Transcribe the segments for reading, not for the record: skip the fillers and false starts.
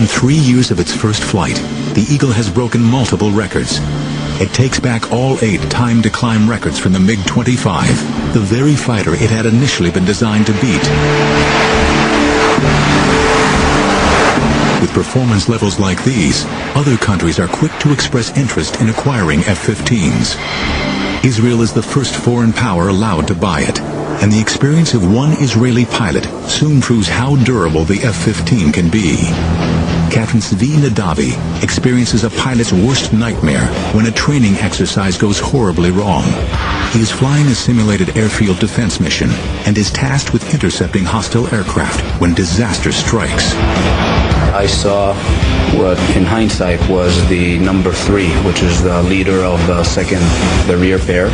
3 years of its first flight, the Eagle has broken multiple records. It takes back all 8 time-to-climb records from the MiG-25, the very fighter it had initially been designed to beat. With performance levels like these, other countries are quick to express interest in acquiring F-15s. Israel is the first foreign power allowed to buy it, and the experience of one Israeli pilot soon proves how durable the F-15 can be. Captain Zvi Nadavi experiences a pilot's worst nightmare when a training exercise goes horribly wrong. He is flying a simulated airfield defense mission and is tasked with intercepting hostile aircraft when disaster strikes. I saw what in hindsight was the number 3, which is the leader of the rear pair,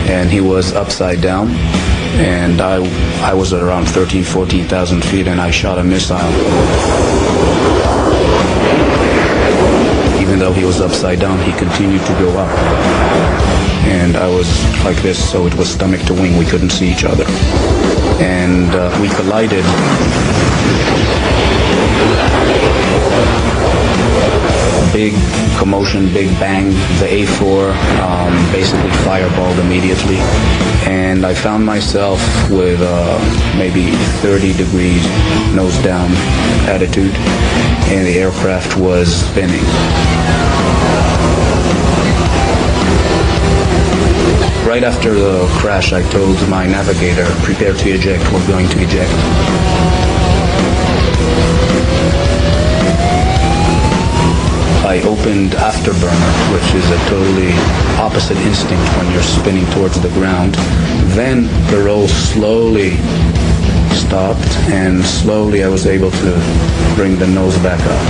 and he was upside down, and I was at around 14,000 feet, and I shot a missile. Even though he was upside down, he continued to go up. And I was like this, so it was stomach to wing. We couldn't see each other. And we collided. Big commotion, big bang. The A4 basically fireballed immediately. And I found myself with maybe 30 degrees nose down attitude, and the aircraft was spinning. Right after the crash, I told my navigator, prepare to eject, we're going to eject. I opened afterburner, which is a totally opposite instinct when you're spinning towards the ground. Then the roll slowly stopped, and slowly I was able to bring the nose back up.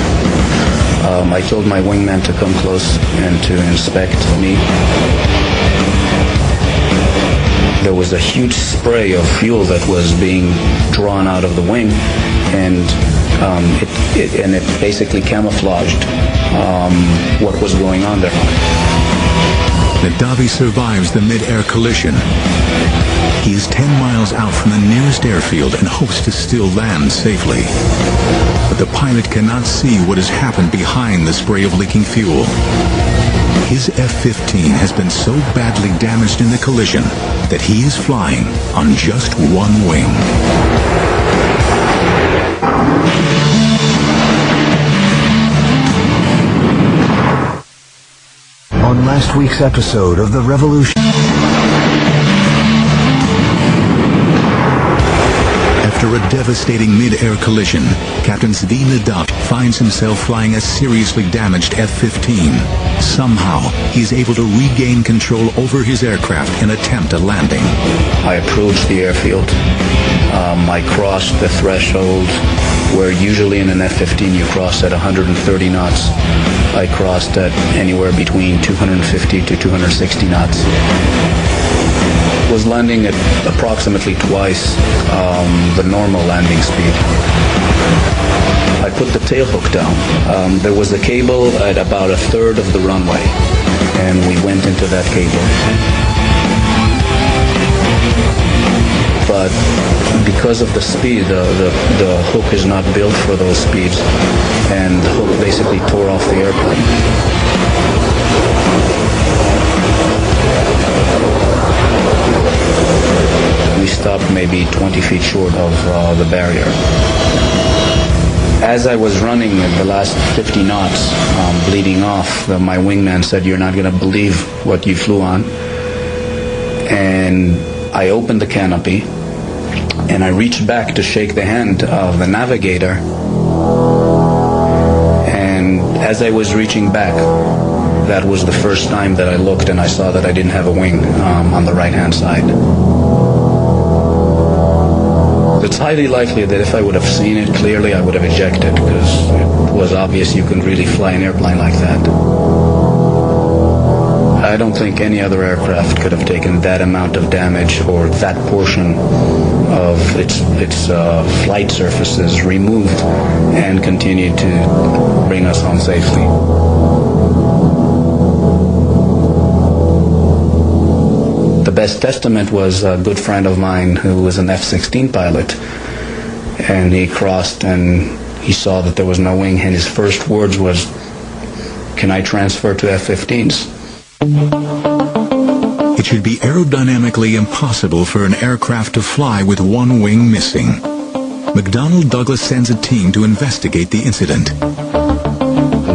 I told my wingman to come close and to inspect me. There was a huge spray of fuel that was being drawn out of the wing, and it basically camouflaged what was going on there. Nadavi survives the mid-air collision. He is 10 miles out from the nearest airfield and hopes to still land safely. But the pilot cannot see what has happened behind the spray of leaking fuel. His F-15 has been so badly damaged in the collision that he is flying on just one wing. On last week's episode of The Revolution. After a devastating mid-air collision, Captain Zvi Nadavi finds himself flying a seriously damaged F-15. Somehow, he is able to regain control over his aircraft and attempt a landing. I approached the airfield. I crossed the threshold where usually in an F-15 you cross at 130 knots. I crossed at anywhere between 250 to 260 knots. Was landing at approximately twice the normal landing speed. I put the tail hook down. There was a cable at about 1/3 of the runway, and we went into that cable. But because of the speed, the hook is not built for those speeds, and the hook basically tore off the airplane. We stopped maybe 20 feet short of the barrier. As I was running at the last 50 knots, bleeding off, my wingman said, "You're not going to believe what you flew on." And I opened the canopy, and I reached back to shake the hand of the navigator. And as I was reaching back, that was the first time that I looked and I saw that I didn't have a wing on the right-hand side. It's highly likely that if I would have seen it clearly, I would have ejected, because it was obvious you couldn't really fly an airplane like that. I don't think any other aircraft could have taken that amount of damage or that portion of its flight surfaces removed and continued to bring us home safely. The best testament was a good friend of mine who was an F-16 pilot, and he crossed and he saw that there was no wing, and his first words was, "Can I transfer to F-15s?" It should be aerodynamically impossible for an aircraft to fly with one wing missing. McDonnell Douglas sends a team to investigate the incident.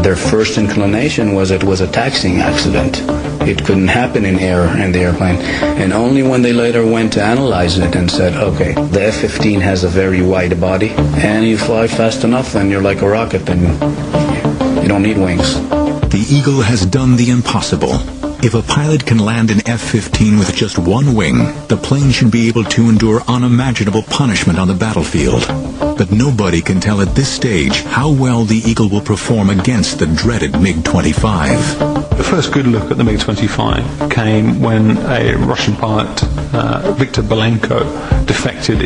Their first inclination was it was a taxiing accident. It couldn't happen in air in the airplane. And only when they later went to analyze it and said, okay, the F-15 has a very wide body, and you fly fast enough, then you're like a rocket, then you don't need wings. The Eagle has done the impossible. If a pilot can land an F-15 with just one wing, the plane should be able to endure unimaginable punishment on the battlefield. But nobody can tell at this stage how well the Eagle will perform against the dreaded MiG-25. The first good look at the MiG-25 came when a Russian pilot, Viktor Belenko, defected